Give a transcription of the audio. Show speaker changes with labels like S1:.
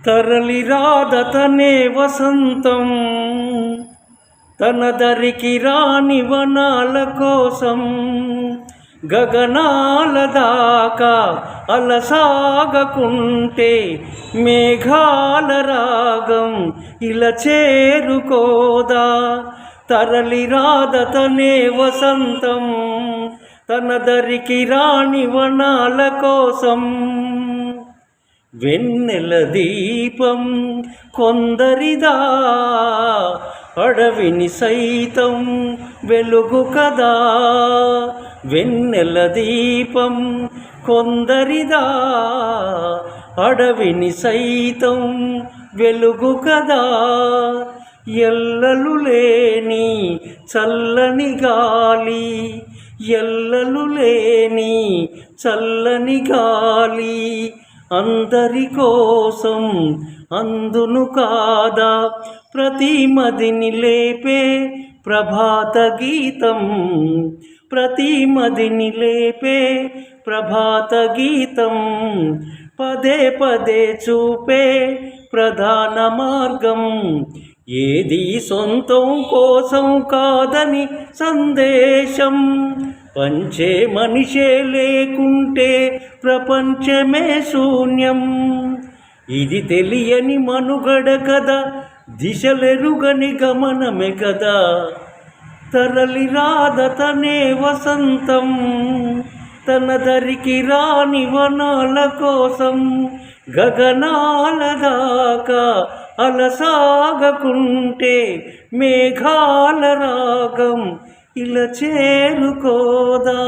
S1: తరలి రాదతనే వసంతం, తన దరికి రాని వనాల కోసం గగనాల దాకా అలసాగకుంటే మేఘాల రాగం ఇలా చేరుకోదా. తరలి రాదతనే వసంతం, తన దరికి రాని వనాల కోసం వెన్నెల దీపం కొందరిదా, అడవిని సైతం వెలుగు కదా. వెన్నెల దీపం కొందరిదా, అడవిని సైతం వెలుగు కదా. ఎల్లలు లేని చల్లని గాలి, ఎల్లలు లేని చల్లని గాలి అందరి కోసం అందును కాదా. ప్రతి మదిని లేపే ప్రభాత గీతం, ప్రతి మదిని లేపే ప్రభాత గీతం, పదే పదే చూపే ప్రధాన మార్గం. ఏది సొంతం కోసం కాదని సందేశం పంచే మనిషే లేకుంటే ప్రపంచమే శూన్యం. ఇది తెలియని మనుగడ కదా, దిశలెరుగని గమనమే కదా. తరలి రాదతనే వసంతం, తన దరికి రాని వనాల కోసం గగనాల దాకా అలసాగకుంటే మేఘాల రాగం ఇలా చేరుకోదా.